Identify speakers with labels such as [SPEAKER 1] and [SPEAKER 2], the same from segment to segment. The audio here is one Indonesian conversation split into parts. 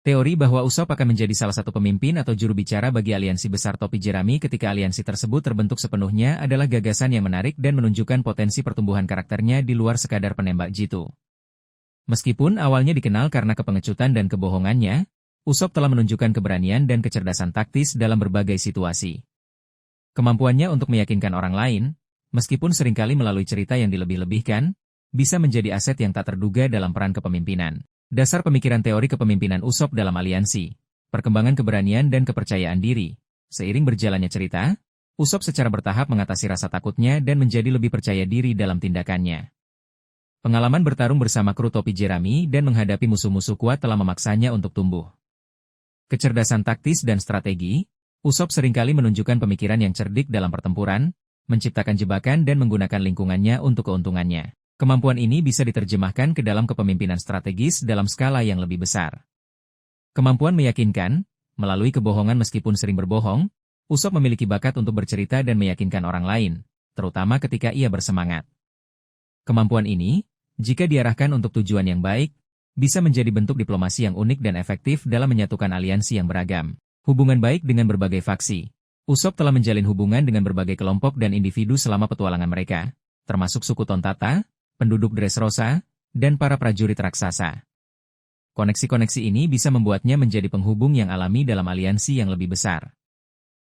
[SPEAKER 1] Teori bahwa Usopp akan menjadi salah satu pemimpin atau juru bicara bagi aliansi besar topi jerami ketika aliansi tersebut terbentuk sepenuhnya adalah gagasan yang menarik dan menunjukkan potensi pertumbuhan karakternya di luar sekadar penembak jitu. Meskipun awalnya dikenal karena kepengecutan dan kebohongannya, Usopp telah menunjukkan keberanian dan kecerdasan taktis dalam berbagai situasi. Kemampuannya untuk meyakinkan orang lain, meskipun seringkali melalui cerita yang dilebih-lebihkan, bisa menjadi aset yang tak terduga dalam peran kepemimpinan. Dasar pemikiran teori kepemimpinan Usopp dalam aliansi, perkembangan keberanian dan kepercayaan diri. Seiring berjalannya cerita, Usopp secara bertahap mengatasi rasa takutnya dan menjadi lebih percaya diri dalam tindakannya. Pengalaman bertarung bersama kru topi jerami dan menghadapi musuh-musuh kuat telah memaksanya untuk tumbuh. Kecerdasan taktis dan strategi, Usopp seringkali menunjukkan pemikiran yang cerdik dalam pertempuran, menciptakan jebakan dan menggunakan lingkungannya untuk keuntungannya. Kemampuan ini bisa diterjemahkan ke dalam kepemimpinan strategis dalam skala yang lebih besar. Kemampuan meyakinkan, melalui kebohongan meskipun sering berbohong, Usopp memiliki bakat untuk bercerita dan meyakinkan orang lain, terutama ketika ia bersemangat. Kemampuan ini, jika diarahkan untuk tujuan yang baik, bisa menjadi bentuk diplomasi yang unik dan efektif dalam menyatukan aliansi yang beragam. Hubungan baik dengan berbagai faksi. Usopp telah menjalin hubungan dengan berbagai kelompok dan individu selama petualangan mereka, termasuk suku Tontata, penduduk Dressrosa, dan para prajurit raksasa. Koneksi-koneksi ini bisa membuatnya menjadi penghubung yang alami dalam aliansi yang lebih besar.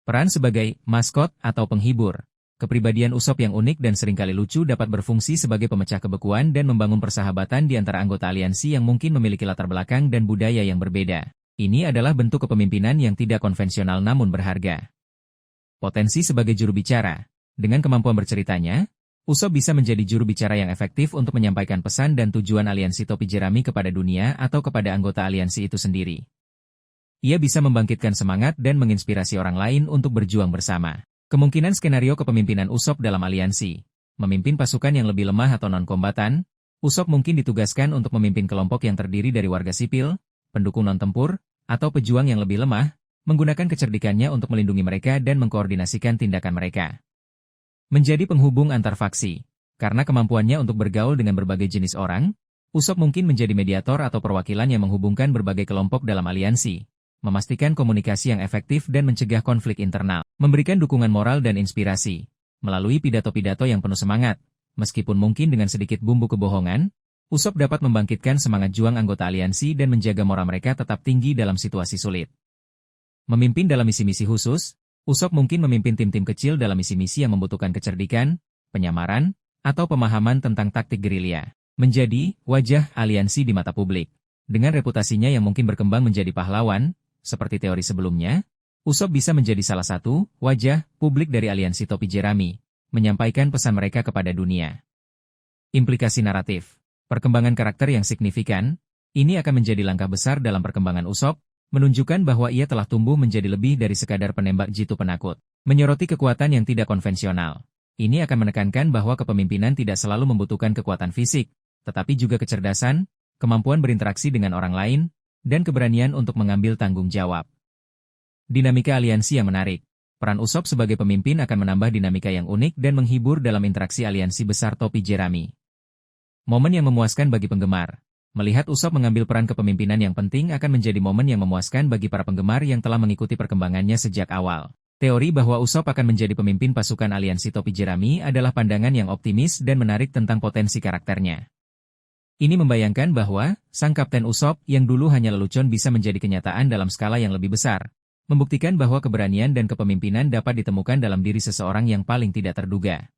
[SPEAKER 1] Peran sebagai maskot atau penghibur. Kepribadian Usopp yang unik dan seringkali lucu dapat berfungsi sebagai pemecah kebekuan dan membangun persahabatan di antara anggota aliansi yang mungkin memiliki latar belakang dan budaya yang berbeda. Ini adalah bentuk kepemimpinan yang tidak konvensional namun berharga. Potensi sebagai juru bicara. Dengan kemampuan berceritanya, Usopp bisa menjadi juru bicara yang efektif untuk menyampaikan pesan dan tujuan aliansi topi jerami kepada dunia atau kepada anggota aliansi itu sendiri. Ia bisa membangkitkan semangat dan menginspirasi orang lain untuk berjuang bersama. Kemungkinan skenario kepemimpinan Usopp dalam aliansi. Memimpin pasukan yang lebih lemah atau non-kombatan, Usopp mungkin ditugaskan untuk memimpin kelompok yang terdiri dari warga sipil, pendukung non-tempur, atau pejuang yang lebih lemah, menggunakan kecerdikannya untuk melindungi mereka dan mengkoordinasikan tindakan mereka. Menjadi penghubung antar faksi. Karena kemampuannya untuk bergaul dengan berbagai jenis orang, Usopp mungkin menjadi mediator atau perwakilan yang menghubungkan berbagai kelompok dalam aliansi, memastikan komunikasi yang efektif dan mencegah konflik internal, memberikan dukungan moral dan inspirasi. Melalui pidato-pidato yang penuh semangat, meskipun mungkin dengan sedikit bumbu kebohongan, Usopp dapat membangkitkan semangat juang anggota aliansi dan menjaga moral mereka tetap tinggi dalam situasi sulit. Memimpin dalam misi-misi khusus, Usopp mungkin memimpin tim-tim kecil dalam misi-misi yang membutuhkan kecerdikan, penyamaran, atau pemahaman tentang taktik gerilya. Menjadi wajah aliansi di mata publik. Dengan reputasinya yang mungkin berkembang menjadi pahlawan, seperti teori sebelumnya, Usopp bisa menjadi salah satu wajah publik dari aliansi topi jerami, menyampaikan pesan mereka kepada dunia. Implikasi naratif. Perkembangan karakter yang signifikan, ini akan menjadi langkah besar dalam perkembangan Usopp, menunjukkan bahwa ia telah tumbuh menjadi lebih dari sekadar penembak jitu penakut. Menyoroti kekuatan yang tidak konvensional. Ini akan menekankan bahwa kepemimpinan tidak selalu membutuhkan kekuatan fisik, tetapi juga kecerdasan, kemampuan berinteraksi dengan orang lain, dan keberanian untuk mengambil tanggung jawab. Dinamika aliansi yang menarik. Peran Usopp sebagai pemimpin akan menambah dinamika yang unik dan menghibur dalam interaksi aliansi besar topi jerami. Momen yang memuaskan bagi penggemar. Melihat Usopp mengambil peran kepemimpinan yang penting akan menjadi momen yang memuaskan bagi para penggemar yang telah mengikuti perkembangannya sejak awal. Teori bahwa Usopp akan menjadi pemimpin pasukan aliansi topi jerami adalah pandangan yang optimis dan menarik tentang potensi karakternya. Ini membayangkan bahwa sang Kapten Usopp yang dulu hanya lelucon bisa menjadi kenyataan dalam skala yang lebih besar, membuktikan bahwa keberanian dan kepemimpinan dapat ditemukan dalam diri seseorang yang paling tidak terduga.